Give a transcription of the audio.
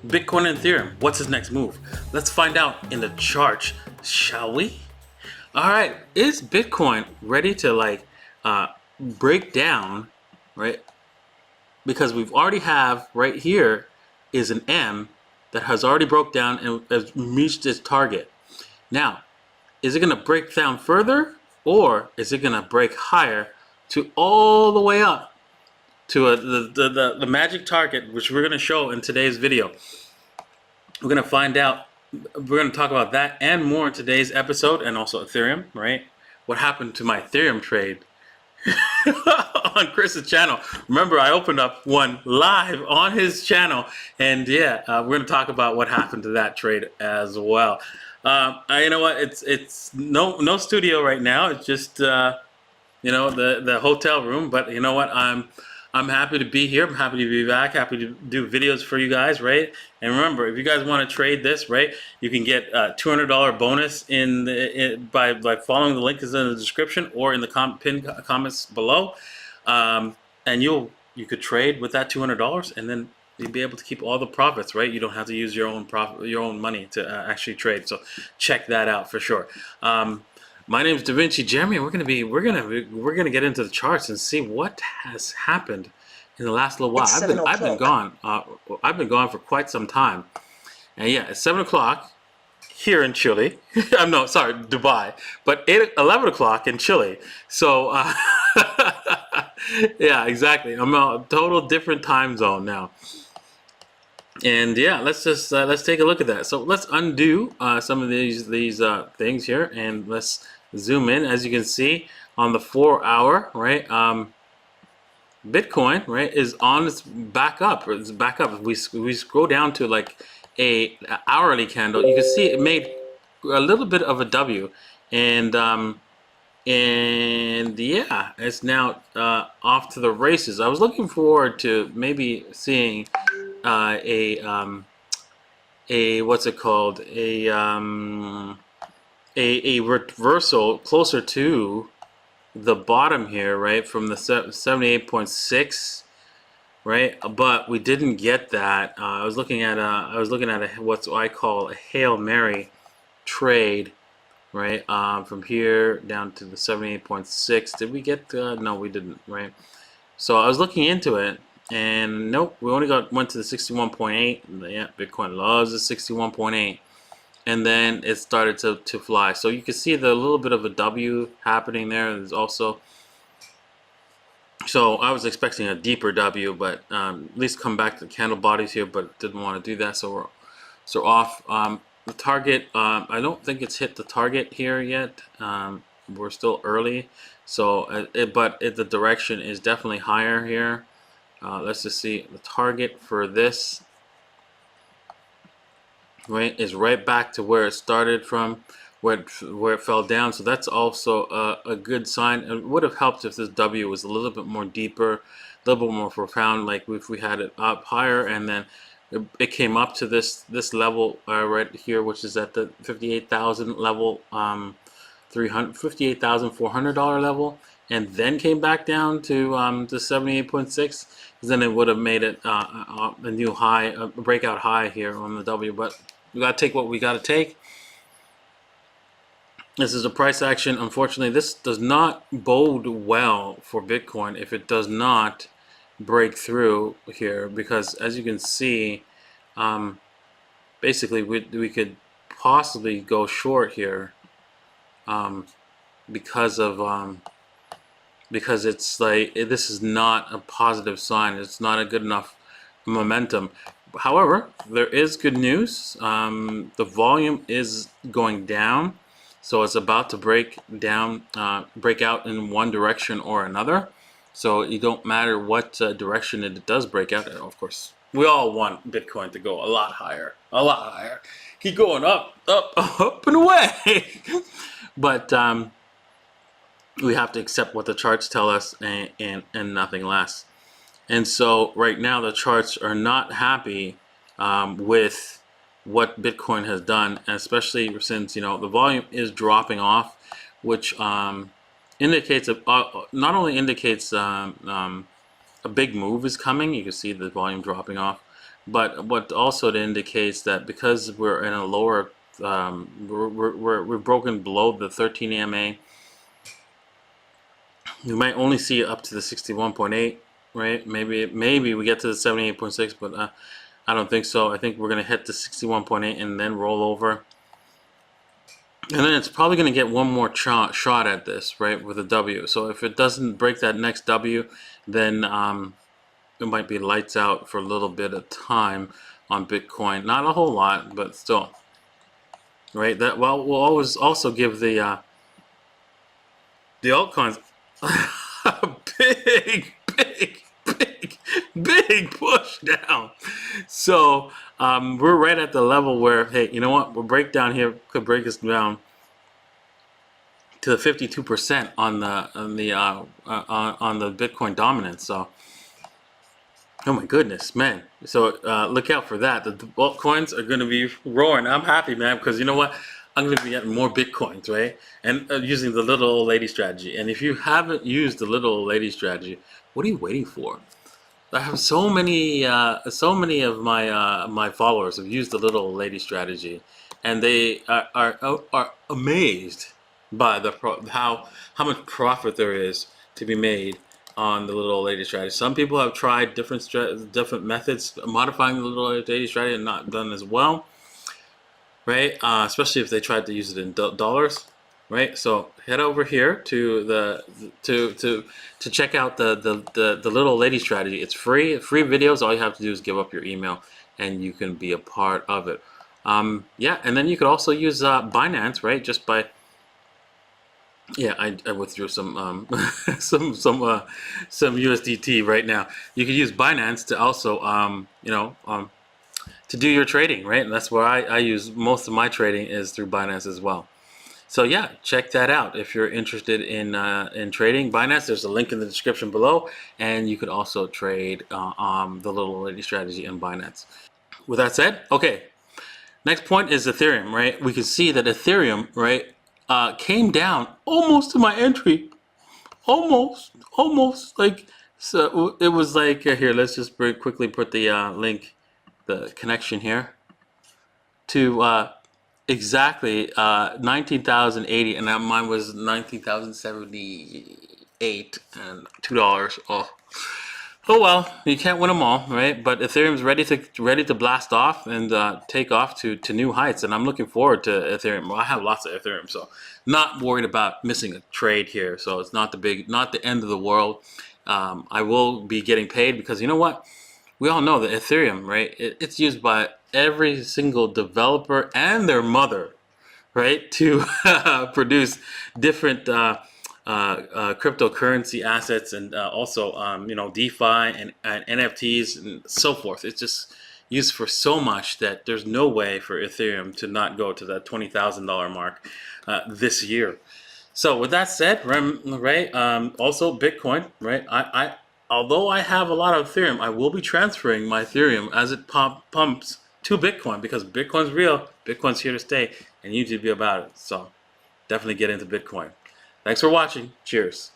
Bitcoin and Ethereum, what's his next move? Let's find out in the chart, shall we? All right, is Bitcoin ready to break down, right? Because we've already have right here is an M that has already broke down and has reached its target. Now, is it going to break down further, or is it going to break higher to all the way up to the magic target, which we're going to show in today's video? We're going to find out. We're going to talk about that and more in today's episode, and also Ethereum, right? What happened to my Ethereum trade on Chris's channel? Remember, I opened up one live on his channel, and yeah, we're going to talk about what happened to that trade as well. You know what? It's no studio right now. It's just the hotel room. But you know what? I'm happy to be here. I'm happy to be back. Happy to do videos for you guys, right? And remember, if you guys want to trade this, right, you can get a $200 bonus by following the link is in the description or in the pinned comments below, and you could trade with that $200, and then you'll be able to keep all the profits, right? You don't have to use your own money to actually trade. So check that out for sure. My name is Da Vinci Jeremy, and we're gonna get into the charts and see what has happened in the last little while. I've been gone. I've been gone for quite some time, and yeah, it's 7 o'clock here in Chile. I'm no, sorry, Dubai, but 11 o'clock in Chile. So yeah, exactly. I'm a total different time zone now. And yeah, let's take a look at that. So let's undo some of these things here, and let's zoom in. As you can see on the 4-hour, right? Bitcoin, right, is on its back up. It's back up. If we scroll down to like a hourly candle, you can see it made a little bit of a W, and yeah, it's now off to the races. I was looking forward to maybe seeing a what's it called, a reversal closer to the bottom here, right, from the 78.6, right? But we didn't get that. I was looking at what I call a Hail Mary trade, right? From here down to the 78.6. Did we get no, we didn't, right? So I was looking into it, and nope, we only went to the 61.8. Yeah, Bitcoin loves the 61.8, and then it started to fly. So you can see the little bit of a W happening there. There's also, so I was expecting a deeper W, but at least come back to the candle bodies here, but didn't want to do that. So we're off. The target, I don't think it's hit the target here yet. We're still early, so but the direction is definitely higher here. Let's just see the target for this, right, is right back to where it started from, where it fell down. So that's also a good sign. It would have helped if this W was a little bit more deeper, a little bit more profound, like if we had it up higher, and then it came up to this level right here, which is at the 58,000 level, $58,400 level, and then came back down to 78.6. Then it would have made it a new high, a breakout high here on the W. But we gotta take what we gotta take. This is a price action. Unfortunately, this does not bode well for Bitcoin if it does not break through here, because as you can see, basically we could possibly go short here, because it's like, this is not a positive sign. It's not a good enough momentum. However, there is good news. The volume is going down, so it's about to break out in one direction or another. So it don't matter what direction it does break out. And of course, we all want Bitcoin to go a lot higher, keep going up, up and away. But we have to accept what the charts tell us, and nothing less. And so right now the charts are not happy with what Bitcoin has done, especially since the volume is dropping off, which indicates not only indicates a big move is coming. You can see the volume dropping off, But what also it indicates that because we're in a lower, we're broken below the 13 EMA, you might only see it up to the 61.8, right? Maybe we get to the 78.6, but I don't think so. I think we're gonna hit the 61.8 and then roll over. And then it's probably going to get one more shot at this, right, with a W. So if it doesn't break that next W, then it might be lights out for a little bit of time on Bitcoin. Not a whole lot, but still, right? That well, we'll always also give the altcoins a big push down. So we're right at the level where, hey, you know what? We'll break down here. Could break us down to the 52% on the Bitcoin dominance. So, oh my goodness, man! So look out for that. The altcoins are going to be roaring. I'm happy, man, because you know what? I'm going to be getting more Bitcoins, right? And using the little old lady strategy. And if you haven't used the little old lady strategy, what are you waiting for? I have so many of my followers have used the little old lady strategy, and they are amazed by how much profit there is to be made on the little old lady strategy. Some people have tried different methods modifying the little old lady strategy and not done as well, right? Especially if they tried to use it in dollars, right? So head over here to to check out the little lady strategy. It's free videos. All you have to do is give up your email, and you can be a part of it. Yeah, and then you could also use Binance, right? Just by I withdrew some some USDT right now. You could use Binance to also to do your trading, right? And that's where I use most of my trading is through Binance as well. So yeah, check that out if you're interested in trading Binance. There's a link in the description below, and you could also trade the little lady strategy in Binance. With that said, okay, next point is Ethereum, right? We can see that Ethereum, right, came down almost to my entry, almost like so. It was like here. Let's just quickly put the link, the connection here to exactly 19,080, and mine was 19,078 and $2. Oh well, you can't win them all, right? But Ethereum's ready to blast off and take off to new heights, and I'm looking forward to Ethereum. Well, I have lots of Ethereum, so not worried about missing a trade here. So it's not the end of the world. I will be getting paid because you know what? We all know that Ethereum, right? It's used by every single developer and their mother, right, to produce different cryptocurrency assets and also DeFi and NFTs and so forth. It's just used for so much that there's no way for Ethereum to not go to that $20,000 mark this year. So with that said, right, also Bitcoin, right? I although I have a lot of Ethereum, I will be transferring my Ethereum as it pumps to Bitcoin because Bitcoin's real, Bitcoin's here to stay, and you need to be about it. So definitely get into Bitcoin. Thanks for watching. Cheers.